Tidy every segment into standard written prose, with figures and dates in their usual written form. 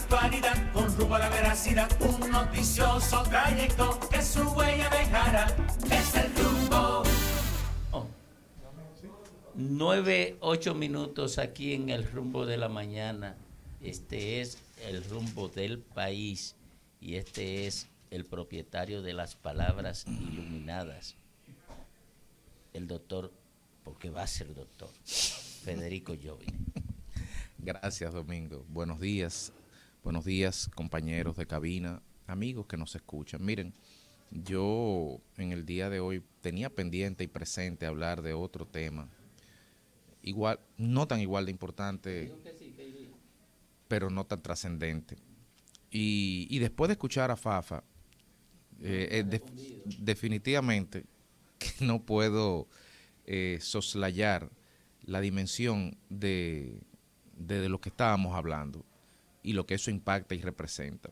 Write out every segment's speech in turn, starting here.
actualidad con rumbo a la veracidad, un noticioso trayecto que su huella dejará. Es el rumbo. 9, 8 minutos aquí en el rumbo de la mañana. Este es el rumbo del país y este es el propietario de las palabras iluminadas, el doctor, porque va a ser doctor, Federico Jovine. Gracias, Domingo. Buenos días, compañeros de cabina, amigos que nos escuchan. Miren, yo en el día de hoy tenía pendiente y presente hablar de otro tema, igual, no tan igual de importante, pero no tan trascendente. Y después de escuchar a Fafa, definitivamente que no puedo soslayar la dimensión de lo que estábamos hablando y lo que eso impacta y representa.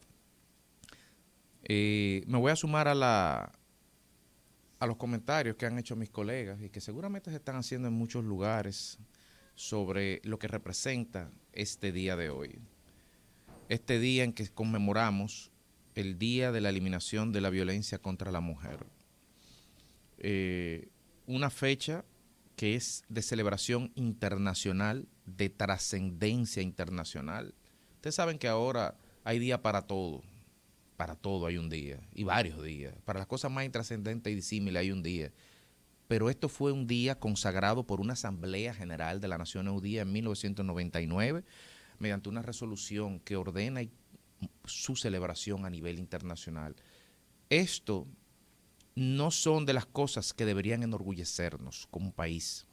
Me voy a sumar a los comentarios que han hecho mis colegas y que seguramente se están haciendo en muchos lugares sobre lo que representa este día de hoy. Este día en que conmemoramos el Día de la Eliminación de la Violencia contra la Mujer. Una fecha que es de celebración internacional, de trascendencia internacional. Ustedes saben que ahora hay día para todo hay un día, y varios días. Para las cosas más intrascendentes y disímiles hay un día. Pero esto fue un día consagrado por una Asamblea General de la Nación Unida en 1999, mediante una resolución que ordena su celebración a nivel internacional. Esto no son de las cosas que deberían enorgullecernos como país,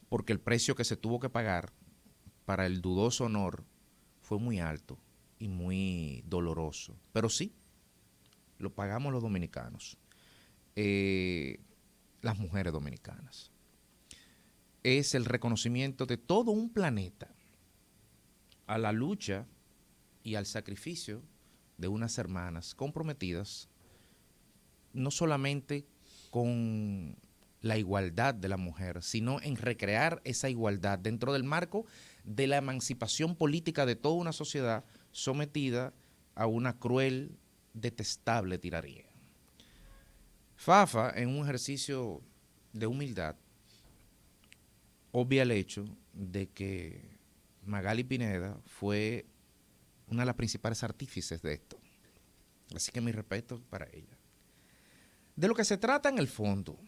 porque el precio que se tuvo que pagar para el dudoso honor fue muy alto y muy doloroso. Pero sí, lo pagamos los dominicanos, las mujeres dominicanas. Es el reconocimiento de todo un planeta a la lucha y al sacrificio de unas hermanas comprometidas no solamente con la igualdad de la mujer, sino en recrear esa igualdad dentro del marco de la emancipación política de toda una sociedad sometida a una cruel, detestable tiranía. Fafa, en un ejercicio de humildad, obvia el hecho de que Magali Pineda fue una de las principales artífices de esto. Así que mi respeto para ella. De lo que se trata en el fondo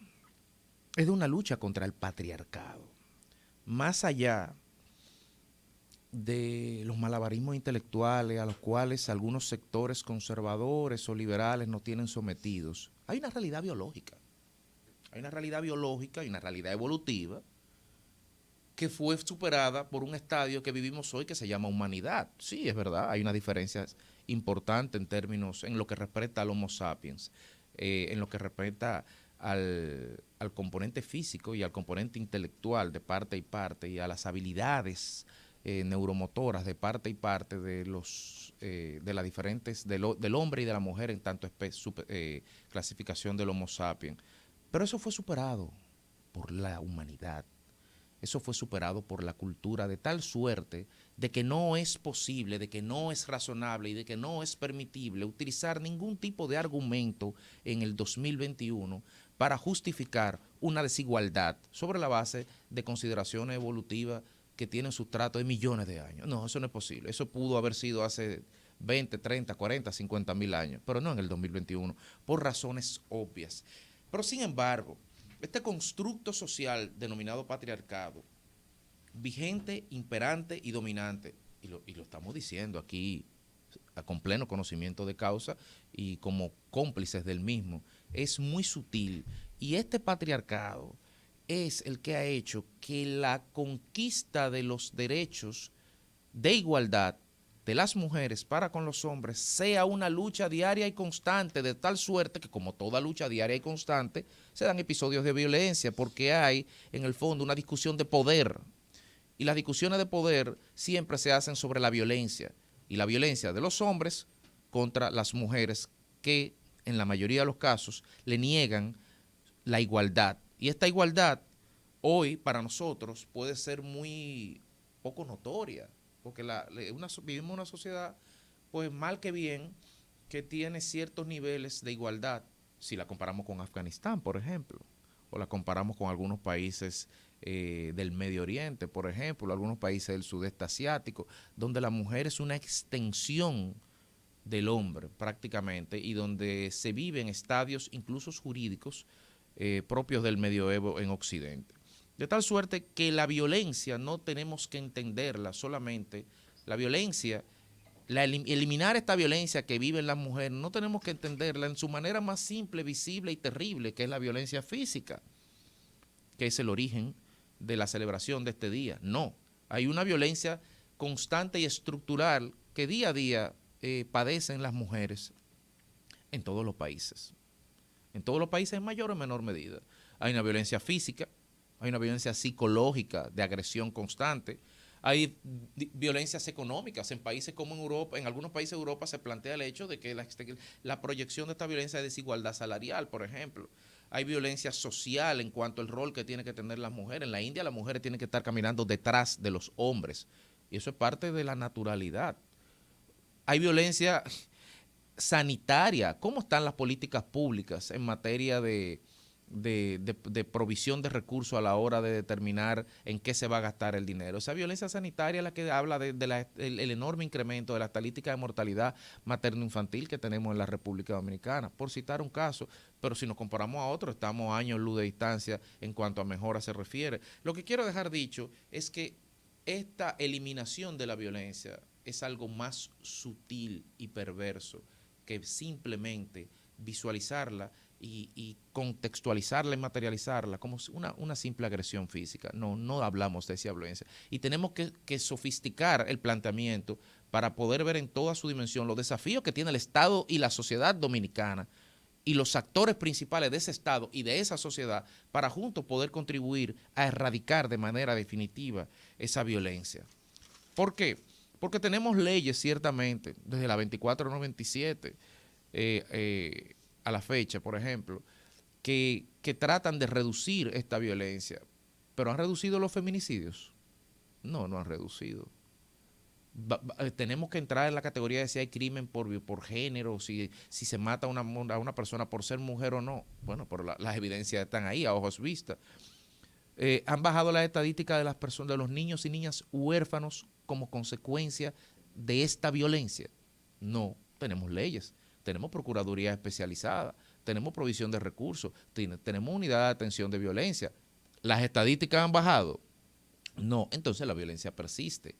es de una lucha contra el patriarcado. Más allá de los malabarismos intelectuales a los cuales algunos sectores conservadores o liberales nos tienen sometidos, hay una realidad biológica. Hay una realidad biológica y una realidad evolutiva que fue superada por un estadio que vivimos hoy que se llama humanidad. Sí, es verdad, hay una diferencia importante en términos, en lo que respecta al Homo sapiens, en lo que respecta al componente físico y al componente intelectual de parte y parte y a las habilidades neuromotoras de parte y parte de las diferentes del hombre y de la mujer en tanto clasificación del Homo sapiens. Pero eso fue superado por la humanidad. Eso fue superado por la cultura de tal suerte de que no es posible, de que no es razonable y de que no es permitible utilizar ningún tipo de argumento en el 2021 para justificar una desigualdad sobre la base de consideraciones evolutivas que tienen sustrato de millones de años. No, eso no es posible. Eso pudo haber sido hace 20, 30, 40, 50 mil años, pero no en el 2021, por razones obvias. Pero sin embargo, este constructo social denominado patriarcado, vigente, imperante y dominante, y lo estamos diciendo aquí con pleno conocimiento de causa y como cómplices del mismo, es muy sutil. Y este patriarcado es el que ha hecho que la conquista de los derechos de igualdad de las mujeres para con los hombres sea una lucha diaria y constante, de tal suerte que, como toda lucha diaria y constante, se dan episodios de violencia, porque hay en el fondo una discusión de poder, y las discusiones de poder siempre se hacen sobre la violencia, y la violencia de los hombres contra las mujeres que en la mayoría de los casos le niegan la igualdad. Y esta igualdad hoy para nosotros puede ser muy poco notoria, porque vivimos en una sociedad, pues mal que bien, que tiene ciertos niveles de igualdad, si la comparamos con Afganistán, por ejemplo, o la comparamos con algunos países del Medio Oriente, por ejemplo, algunos países del sudeste asiático, donde la mujer es una extensión del hombre prácticamente y donde se vive en estadios incluso jurídicos propios del medioevo en Occidente. De tal suerte que la violencia no tenemos que entenderla solamente, la violencia, eliminar esta violencia que viven las mujeres, no tenemos que entenderla en su manera más simple, visible y terrible, que es la violencia física, que es el origen de la celebración de este día. No, hay una violencia constante y estructural que día a día padecen las mujeres en todos los países. En todos los países en mayor o menor medida. Hay una violencia física, hay una violencia psicológica de agresión constante, hay violencias económicas en países como en Europa, en algunos países de Europa se plantea el hecho de que la proyección de esta violencia de desigualdad salarial, por ejemplo. Hay violencia social en cuanto al rol que tienen que tener las mujeres. En la India las mujeres tienen que estar caminando detrás de los hombres y eso es parte de la naturalidad. Hay violencia sanitaria. ¿Cómo están las políticas públicas en materia de provisión de recursos a la hora de determinar en qué se va a gastar el dinero? Esa violencia sanitaria es la que habla el enorme incremento de la estadística de mortalidad materno-infantil que tenemos en la República Dominicana, por citar un caso, pero si nos comparamos a otros, estamos a años luz de distancia en cuanto a mejora se refiere. Lo que quiero dejar dicho es que esta eliminación de la violencia es algo más sutil y perverso que simplemente visualizarla y contextualizarla y materializarla como una simple agresión física. No hablamos de esa violencia. Y tenemos que sofisticar el planteamiento para poder ver en toda su dimensión los desafíos que tiene el Estado y la sociedad dominicana y los actores principales de ese Estado y de esa sociedad para juntos poder contribuir a erradicar de manera definitiva esa violencia. ¿Por qué? Porque tenemos leyes, ciertamente, desde la 2497 a la fecha, por ejemplo, que tratan de reducir esta violencia. ¿Pero han reducido los feminicidios? No han reducido. Tenemos que entrar en la categoría de si hay crimen por género, si se mata a una persona por ser mujer o no. Bueno, pero las evidencias están ahí, a ojos vistas. Han bajado las estadísticas de las personas, de los niños y niñas huérfanos como consecuencia de esta violencia. No, tenemos leyes, tenemos procuraduría especializada, tenemos provisión de recursos, tenemos unidad de atención de violencia. ¿Las estadísticas han bajado? No, entonces la violencia persiste.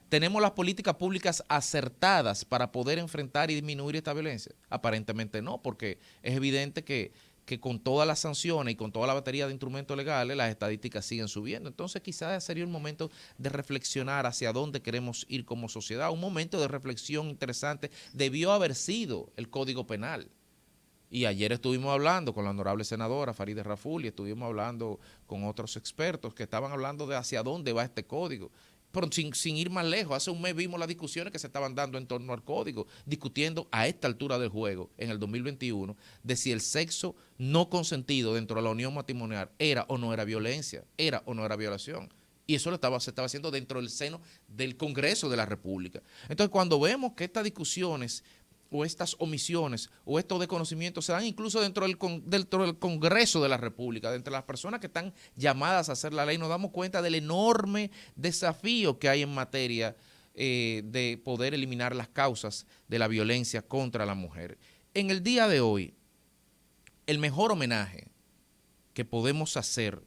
¿Tenemos las políticas públicas acertadas para poder enfrentar y disminuir esta violencia? Aparentemente no, porque es evidente que con todas las sanciones y con toda la batería de instrumentos legales, las estadísticas siguen subiendo. Entonces quizás sería un momento de reflexionar hacia dónde queremos ir como sociedad. Un momento de reflexión interesante debió haber sido el Código Penal. Y ayer estuvimos hablando con la honorable senadora Farideh Raful y estuvimos hablando con otros expertos que estaban hablando de hacia dónde va este código. Pero sin ir más lejos, hace un mes vimos las discusiones que se estaban dando en torno al código, discutiendo a esta altura del juego, en el 2021, de si el sexo no consentido dentro de la unión matrimonial era o no era violencia, era o no era violación. Y eso se estaba haciendo dentro del seno del Congreso de la República. Entonces, cuando vemos que estas discusiones o estas omisiones o estos desconocimientos se dan incluso dentro del Congreso de la República, de entre las personas que están llamadas a hacer la ley, nos damos cuenta del enorme desafío que hay en materia de poder eliminar las causas de la violencia contra la mujer. En el día de hoy, el mejor homenaje que podemos hacer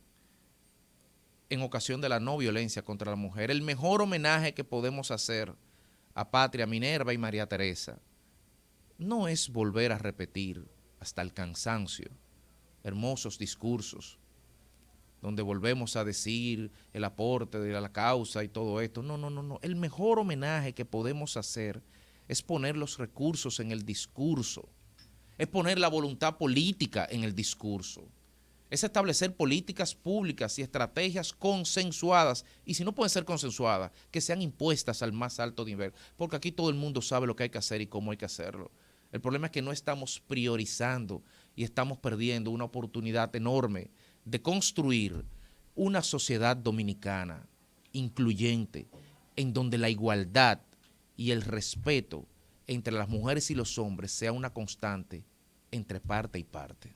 en ocasión de la no violencia contra la mujer, el mejor homenaje que podemos hacer a Patria, Minerva y María Teresa, no es volver a repetir hasta el cansancio hermosos discursos donde volvemos a decir el aporte de la causa y todo esto. No. El mejor homenaje que podemos hacer es poner los recursos en el discurso, es poner la voluntad política en el discurso, es establecer políticas públicas y estrategias consensuadas, y si no pueden ser consensuadas, que sean impuestas al más alto nivel, porque aquí todo el mundo sabe lo que hay que hacer y cómo hay que hacerlo. El problema es que no estamos priorizando y estamos perdiendo una oportunidad enorme de construir una sociedad dominicana incluyente, en donde la igualdad y el respeto entre las mujeres y los hombres sea una constante entre parte y parte.